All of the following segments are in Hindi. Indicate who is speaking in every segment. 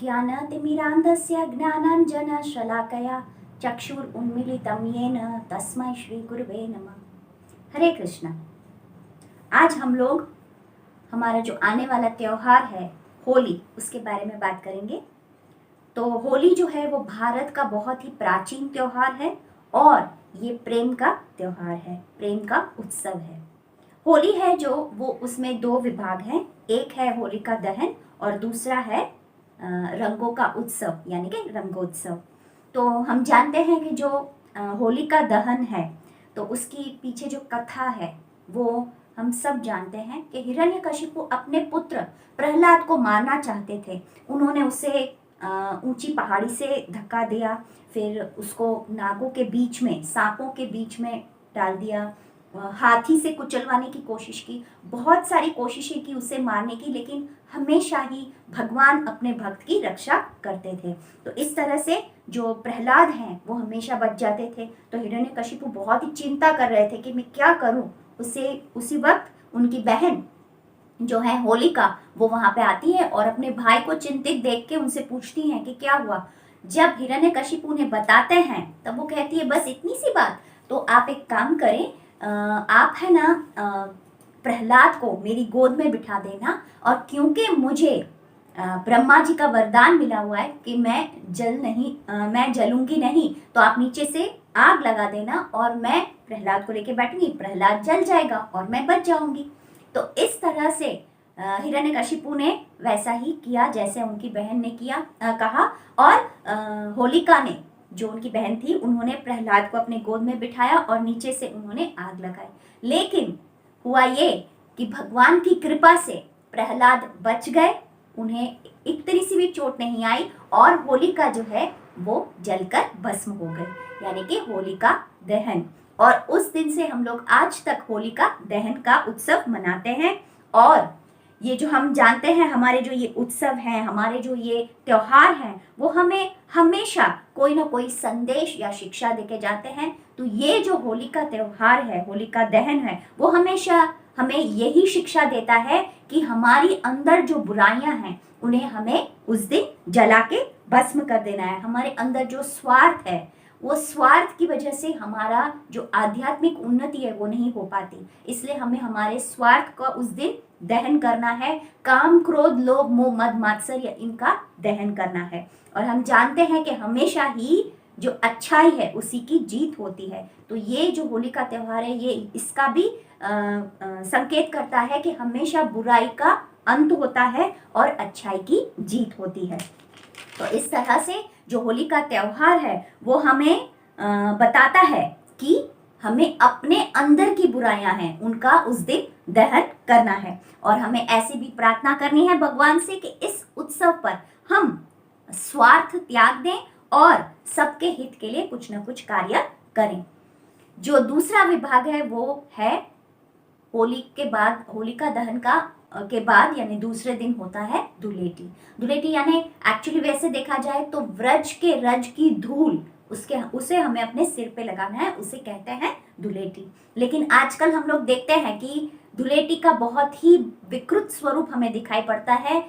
Speaker 1: अज्ञानतिमिरान्धस्य ज्ञानाञ्जनशलाकया चक्षुरुन्मीलितं येन तस्मै श्री गुरुवे नमः। हरे कृष्णा। आज हम लोग हमारा जो आने वाला त्योहार है होली, उसके बारे में बात करेंगे। तो होली जो है वो भारत का बहुत ही प्राचीन त्योहार है और ये प्रेम का त्योहार है, प्रेम का उत्सव है। होली है जो वो उसमें दो विभाग हैं, एक है होलिका दहन और दूसरा है रंगों का उत्सव यानी कि रंगोत्सव। तो हम जानते हैं कि जो होलिका दहन है तो उसकी पीछे जो कथा है वो हम सब जानते हैं कि हिरण्यकशिपु अपने पुत्र प्रहलाद को मारना चाहते थे। उन्होंने उसे ऊंची पहाड़ी से धक्का दिया, फिर उसको नागों के बीच में, सांपों के बीच में डाल दिया, हाथी से कुचलवाने की कोशिश की, बहुत सारी कोशिशें की उसे मारने की, लेकिन हमेशा ही भगवान अपने भक्त की रक्षा करते थे। तो इस तरह से जो प्रहलाद हैं वो हमेशा बच जाते थे। तो हिरण्यकशिपु बहुत ही चिंता कर रहे थे कि मैं क्या करूं। उसी वक्त उनकी बहन जो है होलिका वो वहां पे आती है और अपने भाई को चिंतित देख के उनसे पूछती हैं कि क्या हुआ। जब हिरण्यकशिपु उन्हें बताते हैं तब वो कहती है बस इतनी सी बात। तो आप एक काम करें, आप है ना प्रहलाद को मेरी गोद में बिठा देना, और क्योंकि मुझे ब्रह्मा जी का वरदान मिला हुआ है कि मैं जलूंगी नहीं, तो आप नीचे से आग लगा देना और मैं प्रहलाद को लेके बैठूंगी, प्रहलाद जल जाएगा और मैं बच जाऊंगी। तो इस तरह से हिरण्यकशिपु ने वैसा ही किया जैसे उनकी बहन ने कहा, और होलिका ने, जो उनकी बहन थी, उन्होंने प्रहलाद को अपने गोद में बिठाया और नीचे से उन्होंने आग लगाई। लेकिन हुआ ये कि भगवान की कृपा से प्रहलाद बच गए, उन्हें इतनी सी भी चोट नहीं आई और होलिका जो है वो जलकर भस्म हो गई, यानी कि होलिका दहन। और उस दिन से हम लोग आज तक होलिका दहन का उत्सव मनाते हैं। और ये जो हम जानते हैं, हमारे जो ये उत्सव हैं, हमारे जो ये त्योहार हैं, वो हमें हमेशा कोई ना कोई संदेश या शिक्षा देके जाते हैं। तो ये जो होली का त्योहार है, होलिका दहन है, वो हमेशा हमें यही शिक्षा देता है कि हमारी अंदर जो बुराइयां हैं उन्हें हमें उस दिन जला के भस्म कर देना है। हमारे अंदर जो स्वार्थ है, वो स्वार्थ की वजह से हमारा जो आध्यात्मिक उन्नति है वो नहीं हो पाती। इसलिए हमें हमारे स्वार्थ का उस दिन दहन करना है। काम, क्रोध, लोभ, मोह, मद, मात्सर्य, इनका दहन करना है। और हम जानते हैं कि हमेशा ही जो अच्छाई है उसी की जीत होती है। तो ये जो होली का त्योहार है, ये इसका भी संकेत करता है कि हमेशा बुराई का अंत होता है और अच्छाई की जीत होती है। तो इस तरह से जो होली का त्योहार है वो हमें बताता है कि हमें अपने अंदर की बुराइयां हैं उनका उस दिन दहन करना है। और हमें ऐसी भी प्रार्थना करनी है भगवान से कि इस उत्सव पर हम स्वार्थ त्याग दें और सबके हित के लिए कुछ न कुछ कार्य करें। जो दूसरा विभाग है वो है होली के बाद, होलिका दहन के बाद यानी दूसरे दिन होता है धुलेटी। धुलेटी यानी एक्चुअली वैसे देखा जाए तो व्रज के रज की धूल उसे हमें अपने सिर पे लगाना है, उसे कहते हैं धुलेटी। लेकिन आजकल हम लोग देखते हैं कि धुलेटी का बहुत ही विकृत स्वरूप हमें दिखाई पड़ता है।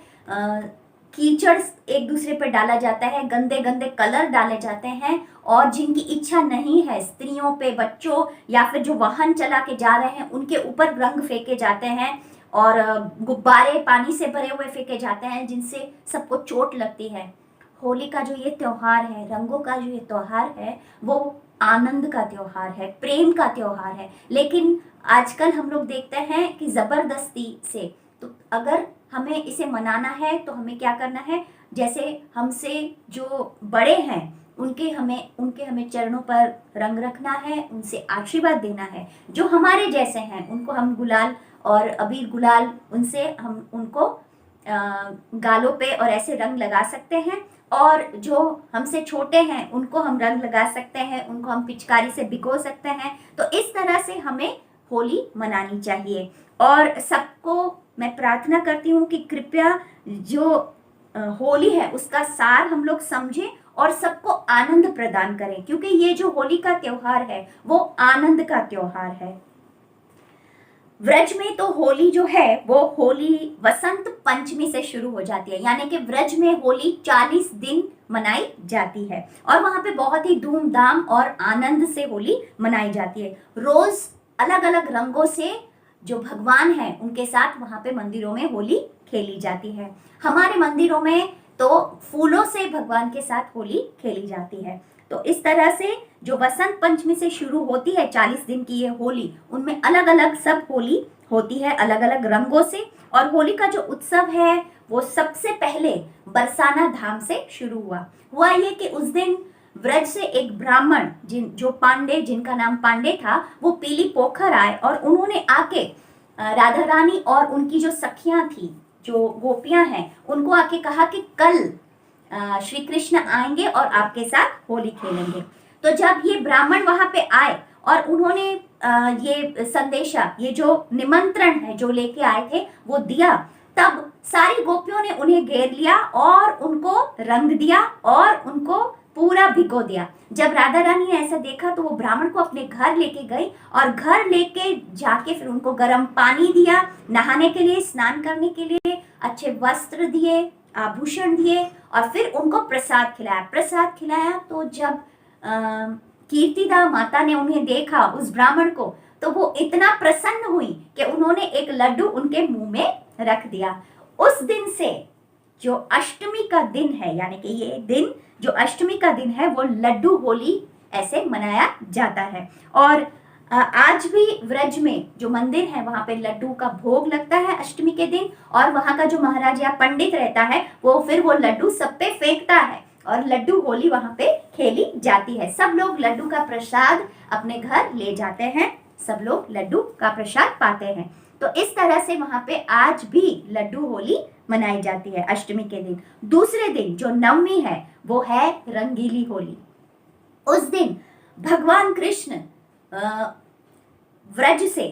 Speaker 1: कीचड़ एक दूसरे पर डाला जाता है, गंदे गंदे कलर डाले जाते हैं, और जिनकी इच्छा नहीं है, स्त्रियों पे, बच्चों या फिर जो वाहन चला के जा रहे हैं, उनके ऊपर रंग फेंके जाते हैं और गुब्बारे पानी से भरे हुए फेंके जाते हैं, जिनसे सबको चोट लगती है। होली का जो ये त्योहार है, रंगों का जो ये त्योहार है, वो आनंद का त्योहार है, प्रेम का त्योहार है। लेकिन आजकल हम लोग देखते हैं कि जबरदस्ती से, तो अगर हमें इसे मनाना है तो हमें क्या करना है, जैसे हमसे जो बड़े हैं उनके हमें चरणों पर रंग रखना है, उनसे आशीर्वाद देना है। जो हमारे जैसे हैं उनको हम गुलाल और अबीर गुलाल उनसे हम उनको गालों पे और ऐसे रंग लगा सकते हैं, और जो हमसे छोटे हैं उनको हम रंग लगा सकते हैं, उनको हम पिचकारी से भिगो सकते हैं। तो इस तरह से हमें होली मनानी चाहिए। और सबको मैं प्रार्थना करती हूँ कि कृपया जो होली है उसका सार हम लोग समझें और सबको आनंद प्रदान करें, क्योंकि ये जो होली का त्योहार है वो आनंद का त्योहार है। व्रज में तो होली जो है वो होली वसंत पंचमी से शुरू हो जाती है, यानी कि व्रज में होली 40 दिन मनाई जाती है और वहां पे बहुत ही धूमधाम और आनंद से होली मनाई जाती है। रोज अलग अलग रंगों से जो भगवान हैं उनके साथ वहां पे मंदिरों में होली खेली जाती है। हमारे मंदिरों में तो फूलों से भगवान के साथ होली खेली जाती है। तो इस तरह से जो वसंत पंचमी से शुरू होती है 40 दिन की ये होली, उनमें अलग अलग सब होली होती है अलग अलग रंगों से। और होली का जो उत्सव है वो सबसे पहले बरसाना धाम से शुरू हुआ ये कि उस दिन व्रज से एक ब्राह्मण जो पांडे, जिनका नाम पांडे था, वो पीली पोखर आए और उन्होंने आके राधा रानी और उनकी जो सखियां थी, जो गोपियां हैं, उनको आके कहा कि कल श्री कृष्ण आएंगे और आपके साथ होली खेलेंगे। तो जब ये ब्राह्मण वहां पे आए और उन्होंने ये संदेशा, ये जो निमंत्रण है जो लेके आए थे वो दिया, तब सारी गोपियों ने उन्हें घेर लिया और उनको रंग दिया और उनको पूरा भिगो दिया। जब राधा रानी ने ऐसा देखा तो वो ब्राह्मण को अपने घर लेके गई और घर लेके जाके फिर उनको गर्म पानी दिया, नहाने के लिए, स्नान करने के लिए, अच्छे वस्त्र दिए, आभूषण दिए और फिर उनको प्रसाद खिलाया। प्रसाद खिलाया तो जब कीर्तिदा माता ने उन्हें देखा, उस ब्राह्मण को, तो वो इतना प्रसन्न हुई कि उन्होंने एक लड्डू उनके मुंह में रख दिया। उस दिन से जो अष्टमी का दिन है, यानी कि ये दिन जो अष्टमी का दिन है, वो लड्डू होली ऐसे मनाया जाता है। और आज भी व्रज में जो मंदिर है वहां पे लड्डू का भोग लगता है अष्टमी के दिन, और वहां का जो महाराज या पंडित रहता है वो फिर वो लड्डू सब पे फेंकता है और लड्डू होली वहां पे खेली जाती है। सब लोग लड्डू का प्रसाद अपने घर ले जाते हैं, सब लोग लड्डू का प्रसाद पाते हैं। तो इस तरह से वहां पे आज भी लड्डू होली मनाई जाती है अष्टमी के दिन। दूसरे दिन जो नवमी है वो है रंगीली होली। उस दिन भगवान कृष्ण व्रज से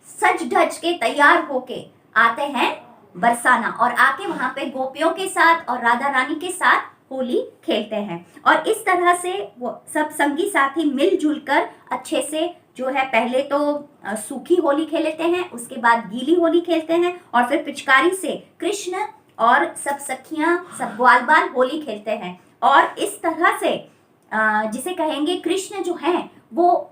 Speaker 1: सज धज के तैयार होके आते हैं बरसाना, और आके वहां पे गोपियों के साथ और राधा रानी के साथ होली खेलते हैं। और इस तरह से वो सब संगी साथी मिलजुल कर अच्छे से जो है, पहले तो सूखी होली खेलते हैं, उसके बाद गीली होली खेलते हैं और फिर पिचकारी से कृष्ण और सब सखियां, सब ग्वाल बाल होली खेलते हैं। और इस तरह से जिसे कहेंगे कृष्ण जो हैं वो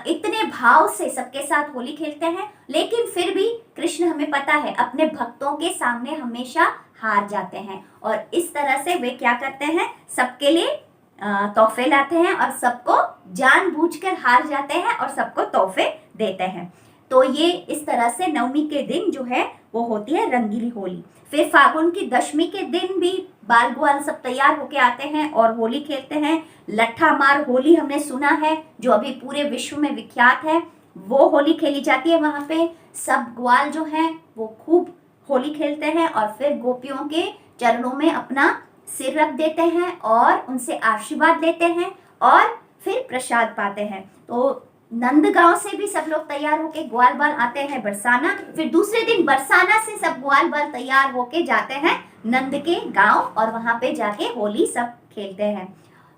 Speaker 1: इतने भाव से सबके साथ होली खेलते हैं, लेकिन फिर भी कृष्ण, हमें पता है, अपने भक्तों के सामने हमेशा हार जाते हैं। और इस तरह से वे क्या करते हैं, सबके लिए तोहफे लाते हैं और सबको जानबूझकर हार जाते हैं और सबको तोहफे देते हैं। तो ये इस तरह से नवमी के दिन जो है वो होती है रंगीली होली। फिर फागुन की दशमी के दिन भी बाल ग्वाल सब तैयार होके आते हैं और होली खेलते हैं। लट्ठा मार होली हमने सुना है, जो अभी पूरे विश्व में विख्यात है, वो होली खेली जाती है। वहां पे सब ग्वाल जो हैं वो खूब होली खेलते हैं और फिर गोपियों के चरणों में अपना सिर रख देते हैं और उनसे आशीर्वाद लेते हैं और फिर प्रसाद पाते हैं। तो नंदगांव से भी सब लोग तैयार होके ग्वाल बाल आते हैं बरसाना। फिर दूसरे दिन बरसाना से सब ग्वाल बाल तैयार होके जाते हैं नंद के गांव और वहां पे जाके होली सब खेलते हैं।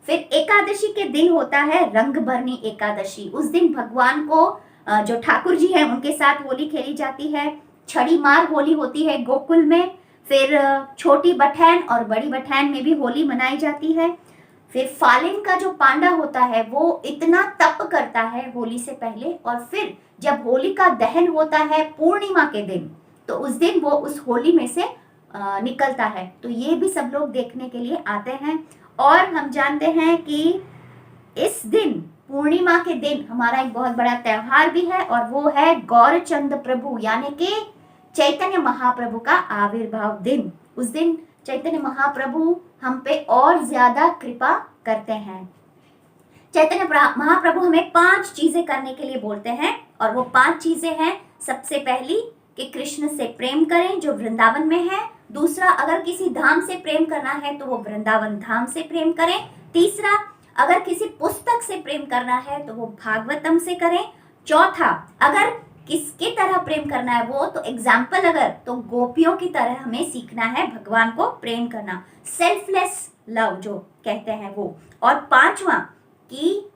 Speaker 1: फिर एकादशी के दिन होता है रंग भरनी एकादशी। उस दिन भगवान को जो ठाकुर जी हैं उनके साथ होली खेली जाती है। छड़ी मार होली होती है गोकुल में। फिर छोटी बठैन और बड़ी बठैन में भी होली मनाई जाती है। फिर फालिन का जो पांडा होता है वो इतना तप करता है होली से पहले, और फिर जब होली का दहन होता है पूर्णिमा के दिन, तो उस दिन वो उस होली में से निकलता है। तो ये भी सब लोग देखने के लिए आते हैं। और हम जानते हैं कि इस दिन, पूर्णिमा के दिन, हमारा एक बहुत बड़ा त्योहार भी है और वो है गौरचंद प्रभु, यानी कि चैतन्य महाप्रभु का आविर्भाव दिन। उस दिन चैतन्य महाप्रभु हम पे और ज्यादा कृपा करते हैं। चैतन्य महाप्रभु हमें 5 चीजें करने के लिए बोलते हैं और वो 5 चीजें हैं। सबसे पहली कि कृष्ण से प्रेम करें जो वृंदावन में है। दूसरा, अगर किसी धाम से प्रेम करना है तो वो वृंदावन धाम से प्रेम करें। तीसरा, अगर किसी पुस्तक से प्रेम करना है तो वो भागवतम से करें। चौथा, अगर किसके तरह प्रेम करना है वो, तो एग्जाम्पल अगर, तो गोपियों की तरह हमें सीखना है भगवान को प्रेम करना, सेल्फलेस लव जो कहते हैं वो। और पांचवा कि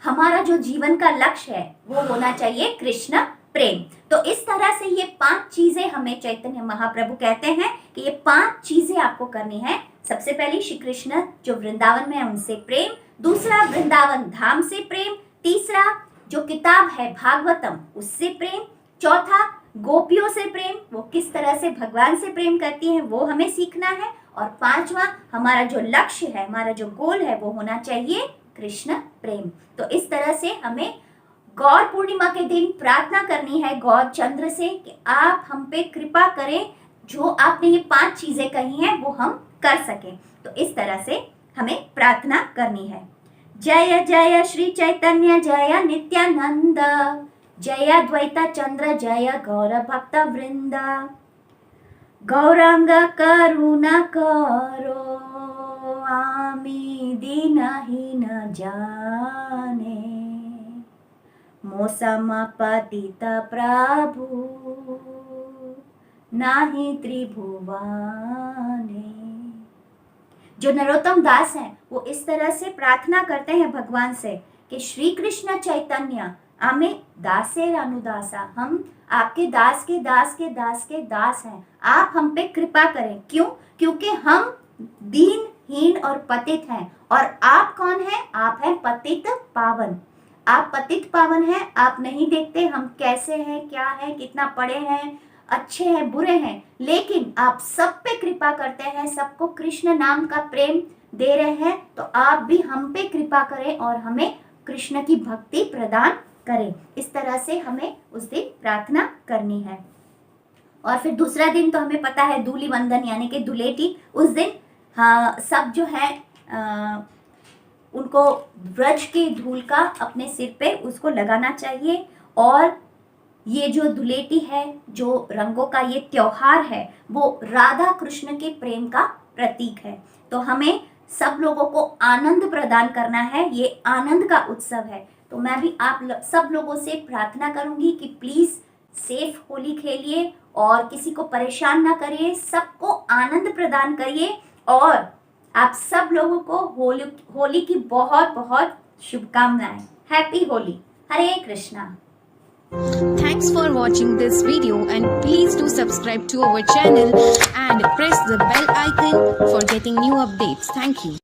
Speaker 1: हमारा जो जीवन का लक्ष्य है वो होना चाहिए कृष्ण प्रेम। तो इस तरह से ये 5 चीजें हमें चैतन्य महाप्रभु कहते हैं कि ये 5 चीजें आपको करनी है। सबसे पहले श्री कृष्ण जो वृंदावन में है उनसे प्रेम, दूसरा वृंदावन धाम से प्रेम, तीसरा जो किताब है भागवतम उससे प्रेम, चौथा गोपियों से प्रेम, वो किस तरह से भगवान से प्रेम करती हैं वो हमें सीखना है, और पांचवा हमारा जो लक्ष्य है, हमारा जो गोल है वो होना चाहिए कृष्ण प्रेम। तो इस तरह से हमें गौर पूर्णिमा के दिन प्रार्थना करनी है गौर चंद्र से कि आप हम पे कृपा करें, जो आपने ये 5 चीजें कही हैं वो हम कर सकें। तो इस तरह से हमें प्रार्थना करनी है। जय जय श्री चैतन्य जय नित्यानंद, जय अद्वैत चंद्र जय गौर भक्त वृंद, गौरांग करुणा करो आमी दीनहीन जाने, मोसम पतित प्रभु नाही त्रिभुवने। जो नरोत्तम दास हैं वो इस तरह से प्रार्थना करते हैं भगवान से कि श्री कृष्ण चैतन्य आमे दासेर अनुदासा, हम आपके दास के दास के दास के दास हैं, आप हम पे कृपा करें। क्यों? क्योंकि हम दीनहीन और पतित हैं, और आप कौन हैं? आप हैं पतित पावन। आप पतित पावन हैं, आप नहीं देखते हम कैसे हैं, क्या है, कितना पढ़े हैं, अच्छे हैं, बुरे हैं, लेकिन आप सब पे कृपा करते हैं, सबको कृष्ण नाम का प्रेम दे रहे हैं। तो आप भी हम पे कृपा करें और हमें कृष्ण की भक्ति प्रदान करें। इस तरह से हमें उस दिन प्रार्थना करनी है। और फिर दूसरा दिन तो हमें पता है धूली वंदन यानी कि धुलेटी। उस दिन सब जो है उनको ब्रज की धूल का अपने सिर पे उसको लगाना चाहिए। और ये जो धुलेटी है, जो रंगों का ये त्योहार है, वो राधा कृष्ण के प्रेम का प्रतीक है। तो हमें सब लोगों को आनंद प्रदान करना है, ये आनंद का उत्सव है। तो मैं भी आप सब लोगों से प्रार्थना करूंगी कि प्लीज़ सेफ होली खेलिए और किसी को परेशान ना करिए, सबको आनंद प्रदान करिए। और आप सब लोगों को होली की बहुत बहुत शुभकामनाएं। Happy Holi. Hare Krishna.
Speaker 2: Thanks for watching this video and please do subscribe to our channel and press the bell icon for getting new updates. Thank you.